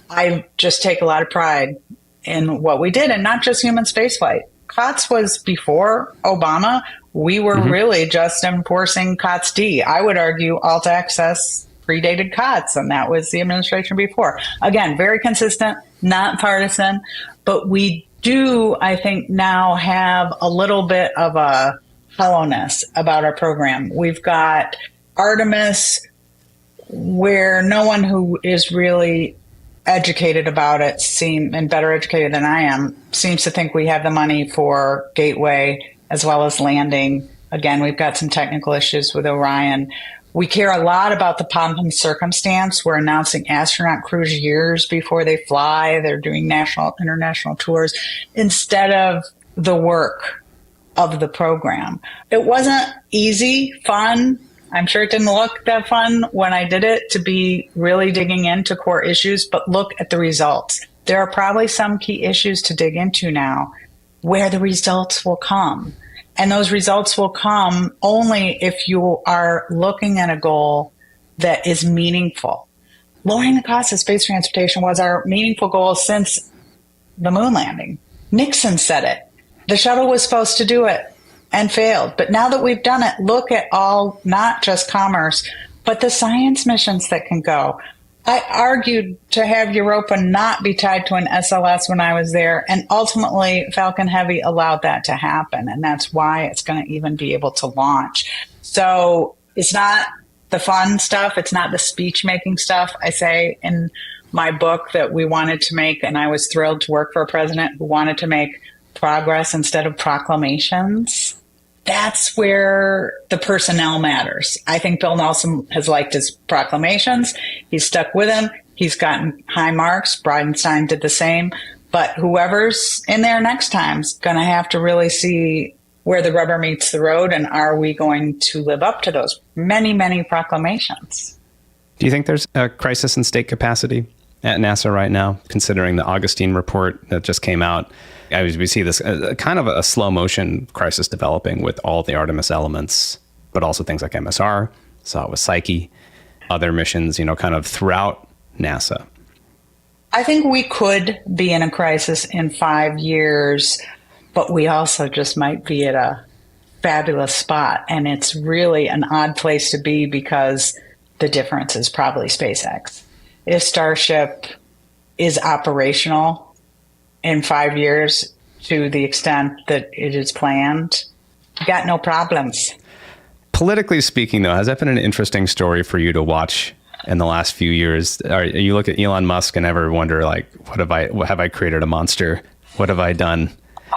I just take a lot of pride in what we did, and not just human spaceflight. COTS was before Obama. We were really just enforcing COTS D. I would argue alt access predated COTS, and that was the administration before. Again, very consistent, not partisan, but we do, I think, now have a little bit of a hollowness about our program. We've got Artemis, where no one who is really educated about it and better educated than I am seems to think we have the money for Gateway as well as landing. Again, we've got some technical issues with Orion. We care a lot about the pomp and circumstance. We're announcing astronaut crews years before they fly. They're doing national, international tours instead of the work of the program. It wasn't easy, fun. I'm sure it didn't look that fun when I did it, to be really digging into core issues, but look at the results. There are probably some key issues to dig into now where the results will come. And those results will come only if you are looking at a goal that is meaningful. Lowering the cost of space transportation was our meaningful goal since the moon landing. Nixon said it. The shuttle was supposed to do it and failed. But now that we've done it, look at all, not just commerce, but the science missions that can go. I argued to have Europa not be tied to an SLS when I was there, and ultimately Falcon Heavy allowed that to happen, and that's why it's going to even be able to launch. So it's not the fun stuff, it's not the speech-making stuff. I say in my book that we wanted to make, and I was thrilled to work for a president who wanted to make progress instead of proclamations. That's where the personnel matters. I think Bill Nelson has liked his proclamations. He's stuck with them. He's gotten high marks. Bridenstine did the same. But whoever's in there next time is going to have to really see where the rubber meets the road, and are we going to live up to those many, many proclamations? Do you think there's a crisis in state capacity at NASA right now, considering the Augustine report that just came out? We see this kind of a slow motion crisis developing with all the Artemis elements, but also things like MSR, saw it with Psyche, other missions, kind of throughout NASA. I think we could be in a crisis in 5 years, but we also just might be at a fabulous spot. And it's really an odd place to be because the difference is probably SpaceX. If Starship is operational in 5 years to the extent that it is planned, got no problems. Politically speaking, though, has that been an interesting story for you to watch in the last few years? You look at Elon Musk and ever wonder, what have I created a monster? What have I done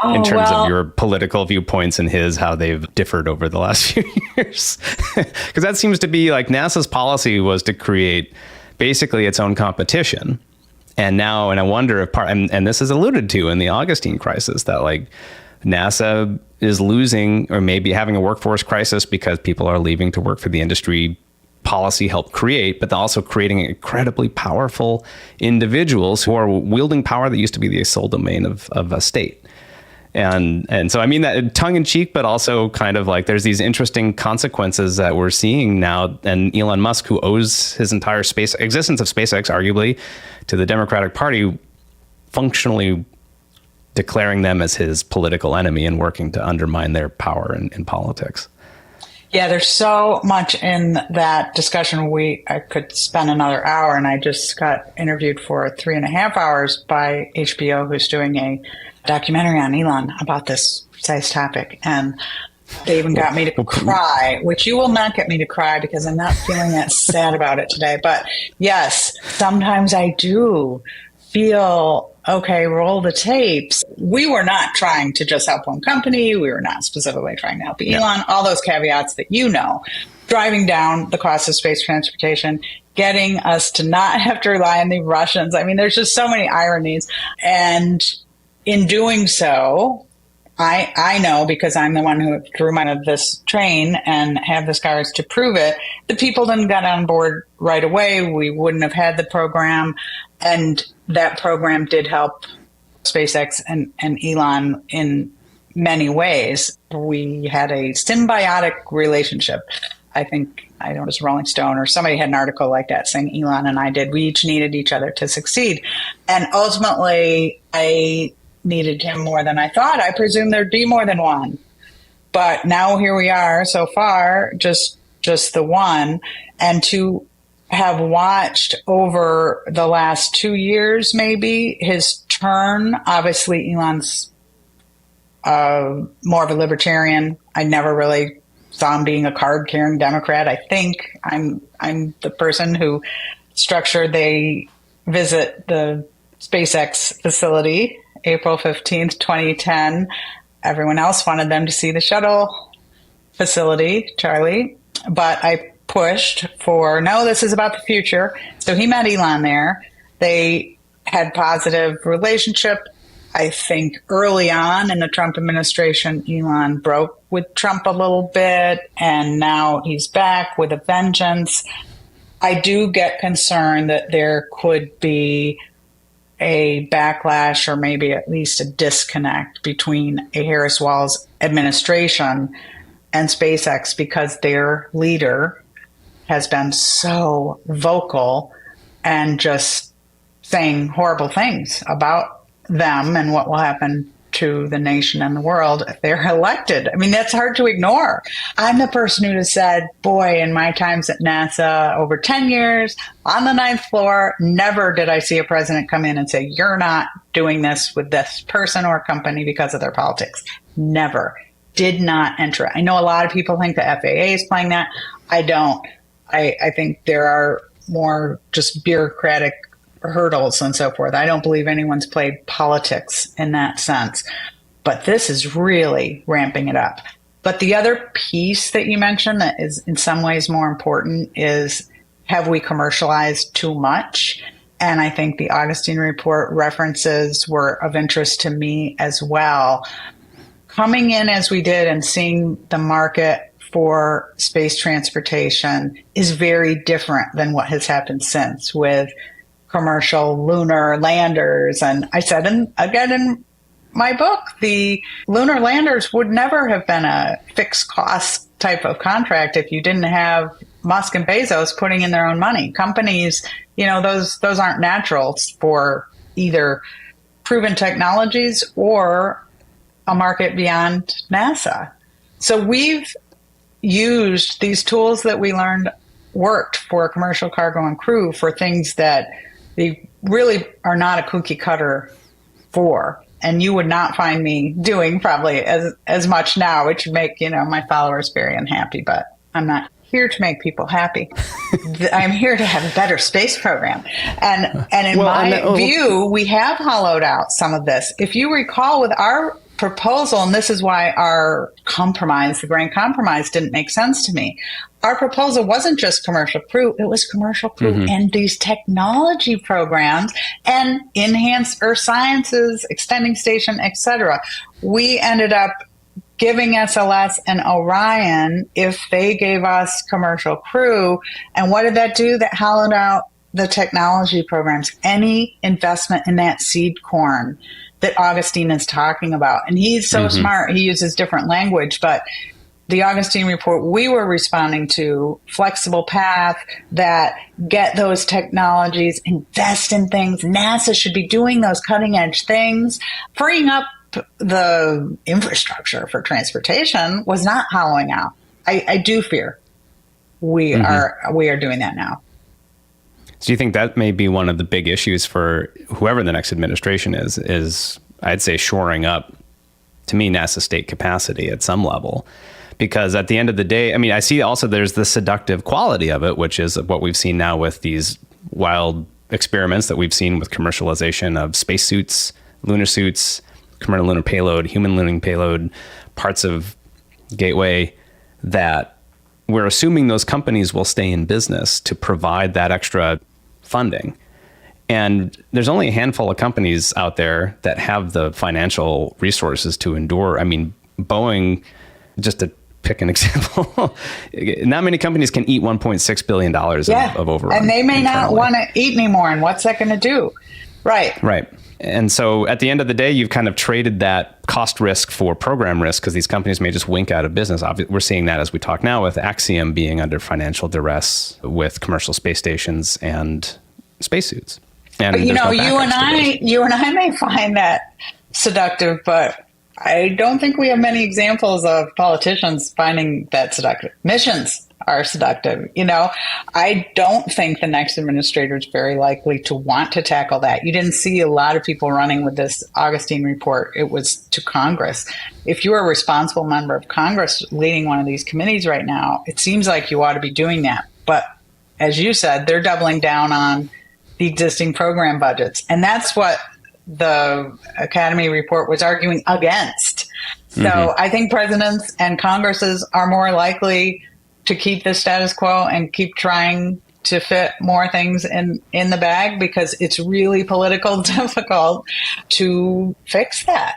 in terms of your political viewpoints and how they've differed over the last few years? Because that seems to be NASA's policy was to create basically its own competition. And now, and I wonder if and this is alluded to in the Augustine crisis, that NASA is losing or maybe having a workforce crisis because people are leaving to work for the industry policy helped create, but also creating incredibly powerful individuals who are wielding power that used to be the sole domain of a state. And so I mean that tongue in cheek, but also kind of like there's these interesting consequences that we're seeing now. And Elon Musk, who owes his entire existence of SpaceX, arguably, to the Democratic Party, functionally declaring them as his political enemy and working to undermine their power in politics. Yeah, there's so much in that discussion. I could spend another hour, and I just got interviewed for 3.5 hours by HBO, who's doing a documentary on Elon about this precise topic. And they even got me to cry, which you will not get me to cry because I'm not feeling that sad about it today. But yes, sometimes I do feel, okay, roll the tapes. We were not trying to just help one company. We were not specifically trying to help Elon. All those caveats that you know, driving down the cost of space transportation, getting us to not have to rely on the Russians. I mean, there's just so many ironies. And in doing so, I know, because I'm the one who threw out of this train and have the scars to prove it, the people didn't get on board right away. We wouldn't have had the program. And that program did help SpaceX and Elon in many ways. We had a symbiotic relationship. I think, I don't know, it was Rolling Stone or somebody had an article like that saying Elon and I did. We each needed each other to succeed. And ultimately, I needed him more than I thought. I presume there'd be more than one. But now here we are so far, just the one. And to have watched over the last 2 years, maybe, his turn. Obviously, Elon's more of a libertarian. I never really saw him being a card-carrying Democrat. I think I'm the person who structured, they visit the SpaceX facility April 15th, 2010. Everyone else wanted them to see the shuttle facility, Charlie. But I pushed for, no, this is about the future. So he met Elon there. They had positive relationship. I think early on in the Trump administration, Elon broke with Trump a little bit, and now he's back with a vengeance. I do get concerned that there could be a backlash or maybe at least a disconnect between a Harris-Walz administration and SpaceX because their leader has been so vocal and just saying horrible things about them and what will happen to the nation and the world if they're elected. I mean, that's hard to ignore. I'm the person who has said, boy, in my times at NASA, over 10 years, on the 9th floor, never did I see a president come in and say, you're not doing this with this person or company because of their politics. Never. Did not enter it. I know a lot of people think the FAA is playing that. I don't. I think there are more just bureaucratic hurdles and so forth. I don't believe anyone's played politics in that sense, but this is really ramping it up. But the other piece that you mentioned that is in some ways more important is, have we commercialized too much? And I think the Augustine report references were of interest to me as well. Coming in as we did and seeing the market for space transportation is very different than what has happened since with commercial lunar landers. And I said, again in my book, the lunar landers would never have been a fixed cost type of contract if you didn't have Musk and Bezos putting in their own money. Companies, those aren't natural for either proven technologies or a market beyond NASA. So we've used these tools that we learned worked for commercial cargo and crew for things that they really are not a cookie cutter for. And you would not find me doing probably as much now, which would make, my followers very unhappy. But I'm not here to make people happy. I'm here to have a better space program. And in my view, we have hollowed out some of this. If you recall with our proposal, and this is why our compromise, the Grand Compromise, didn't make sense to me. Our proposal wasn't just commercial crew, it was commercial crew and these technology programs and enhanced earth sciences, extending station, etc. We ended up giving SLS and Orion if they gave us commercial crew. And what did that do? That hollowed out the technology programs. Any investment in that seed corn that Augustine is talking about. And he's so smart. He uses different language, but the Augustine report, we were responding to flexible path that get those technologies, invest in things. NASA should be doing those cutting edge things. Freeing up the infrastructure for transportation was not hollowing out. I do fear we are doing that now. So you think that may be one of the big issues for whoever the next administration is I'd say shoring up, to me, NASA state capacity at some level. Because at the end of the day, I mean, I see also there's the seductive quality of it, which is what we've seen now with these wild experiments that we've seen with commercialization of spacesuits, lunar suits, commercial lunar payload, human lunar payload, parts of Gateway, that we're assuming those companies will stay in business to provide that extra funding. And there's only a handful of companies out there that have the financial resources to endure. I mean, Boeing, just to pick an example, not many companies can eat $1.6 billion of overrun. And they may not want to eat anymore. And what's that going to do? Right. And so at the end of the day, you've kind of traded that cost risk for program risk because these companies may just wink out of business. We're seeing that as we talk now with Axiom being under financial duress with commercial space stations and spacesuits. And but, you and I may find that seductive, but I don't think we have many examples of politicians finding that seductive. Missions are seductive. I don't think the next administrator is very likely to want to tackle that. You didn't see a lot of people running with this Augustine report. It was to Congress. If you're a responsible member of Congress leading one of these committees right now, it seems like you ought to be doing that. But as you said, they're doubling down on the existing program budgets. And that's what the Academy report was arguing against. So I think presidents and Congresses are more likely to keep the status quo and keep trying to fit more things in the bag because it's really politically difficult to fix that.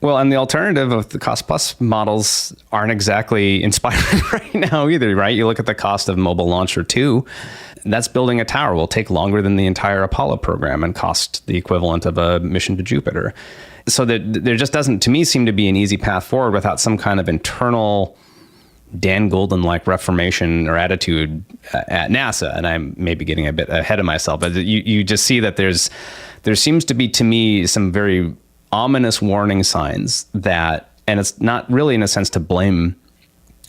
Well, and the alternative of the cost plus models aren't exactly inspiring right now either, right? You look at the cost of Mobile Launcher 2, that's building a tower will take longer than the entire Apollo program and cost the equivalent of a mission to Jupiter. So that there just doesn't, to me, seem to be an easy path forward without some kind of internal Dan Golden-like reformation or attitude at NASA. And I'm maybe getting a bit ahead of myself, but you just see that there seems to be, to me, some very ominous warning signs that, and it's not really in a sense to blame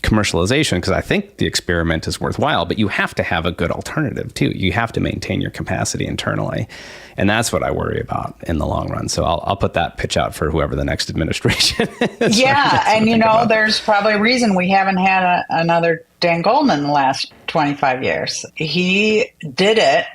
commercialization, because I think the experiment is worthwhile, but you have to have a good alternative too. You have to maintain your capacity internally. And that's what I worry about in the long run. So I'll put that pitch out for whoever the next administration is. Yeah. And there's probably a reason we haven't had another Dan Goldman in the last 25 years. He did it.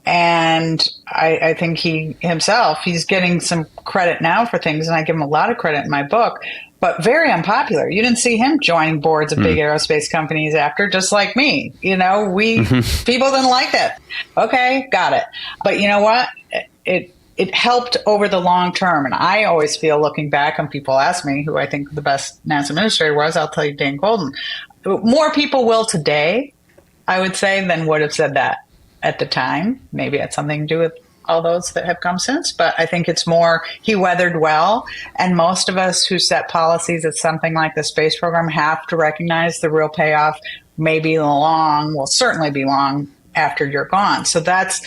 And I think he's getting some credit now for things. And I give him a lot of credit in my book, but very unpopular. You didn't see him joining boards of big aerospace companies after, just like me. People didn't like it. Okay, got it. But you know what? It helped over the long term. And I always feel, looking back, and people ask me who I think the best NASA administrator was, I'll tell you Dan Golden. More people will today, I would say, than would have said that at the time. Maybe it had something to do with all those that have come since, but I think it's more he weathered well. And most of us who set policies at something like the space program have to recognize the real payoff may be will certainly be long after you're gone. So that's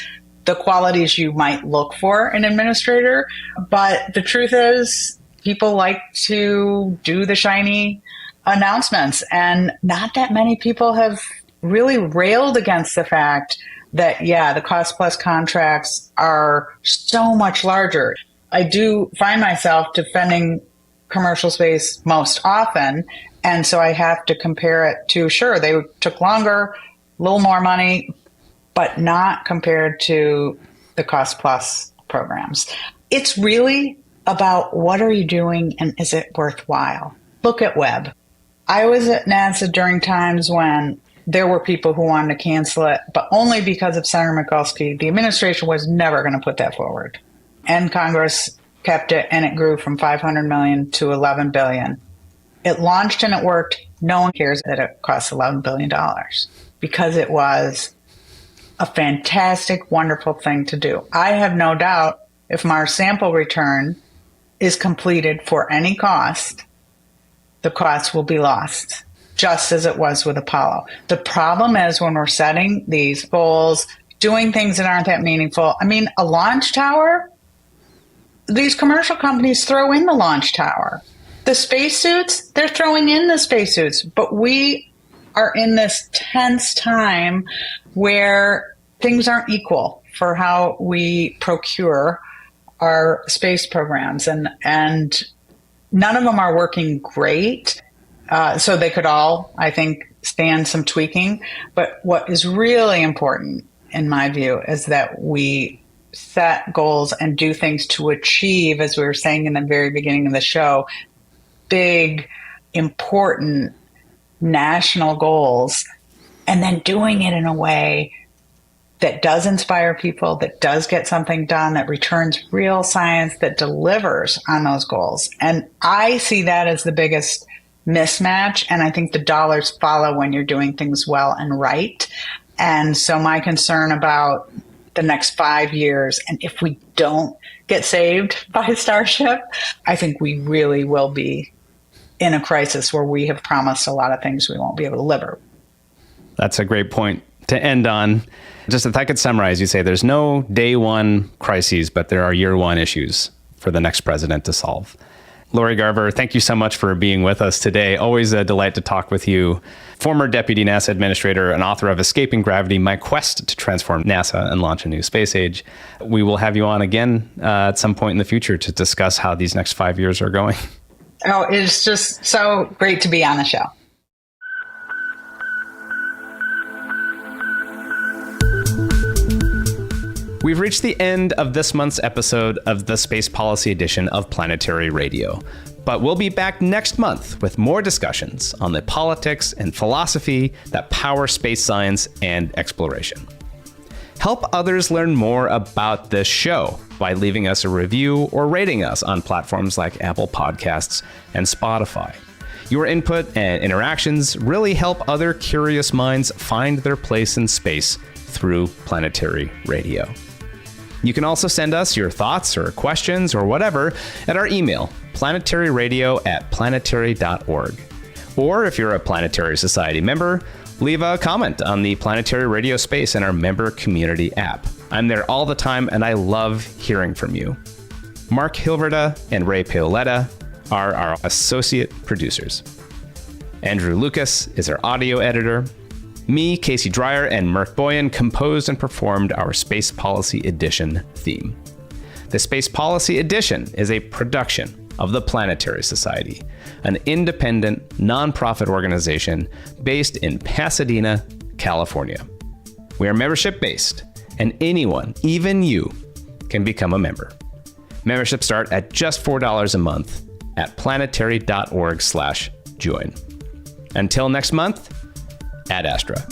the qualities you might look for in an administrator. But the truth is, people like to do the shiny announcements, and not that many people have really railed against the fact that, the cost plus contracts are so much larger. I do find myself defending commercial space most often. And so I have to compare it to, sure, they took longer, a little more money, but not compared to the cost plus programs. It's really about what are you doing and is it worthwhile? Look at Webb. I was at NASA during times when there were people who wanted to cancel it, but only because of Senator Mikulski. The administration was never going to put that forward. And Congress kept it, and it grew from $500 million to $11 billion. It launched and it worked. No one cares that it cost $11 billion because it was a fantastic, wonderful thing to do. I have no doubt if Mars sample return is completed for any cost, the cost will be lost, just as it was with Apollo. The problem is when we're setting these goals, doing things that aren't that meaningful. I mean, a launch tower, these commercial companies throw in the launch tower. The spacesuits, they're throwing in the spacesuits. But we are in this tense time where things aren't equal for how we procure our space programs. And none of them are working great. So they could all, I think, stand some tweaking. But what is really important, in my view, is that we set goals and do things to achieve, as we were saying in the very beginning of the show, big, important national goals, and then doing it in a way that does inspire people, that does get something done, that returns real science, that delivers on those goals. And I see that as the biggest mismatch. And I think the dollars follow when you're doing things well and right. And so my concern about the next 5 years, and if we don't get saved by Starship, I think we really will be in a crisis where we have promised a lot of things we won't be able to deliver. That's a great point to end on. Just if I could summarize, you say there's no day one crises, but there are year one issues for the next president to solve. Lori Garver, thank you so much for being with us today. Always a delight to talk with you. Former Deputy NASA Administrator and author of Escaping Gravity, My Quest to Transform NASA and Launch a New Space Age. We will have you on again at some point in the future to discuss how these next 5 years are going. Oh, it's just so great to be on the show. We've reached the end of this month's episode of the Space Policy Edition of Planetary Radio. But we'll be back next month with more discussions on the politics and philosophy that power space science and exploration. Help others learn more about this show by leaving us a review or rating us on platforms like Apple Podcasts and Spotify. Your input and interactions really help other curious minds find their place in space through Planetary Radio. You can also send us your thoughts or questions or whatever at our email, planetaryradio@planetary.org. Or if you're a Planetary Society member, leave a comment on the Planetary Radio space in our member community app. I'm there all the time and I love hearing from you. Mark Hilverda and Ray Paoletta are our associate producers. Andrew Lucas is our audio editor. Me, Casey Dreyer, and Murk Boyan composed and performed our Space Policy Edition theme. The Space Policy Edition is a production of the Planetary Society, an independent, nonprofit organization based in Pasadena, California. We are membership-based, and anyone, even you, can become a member. Memberships start at just $4 a month at planetary.org/join. Until next month, Ad Astra.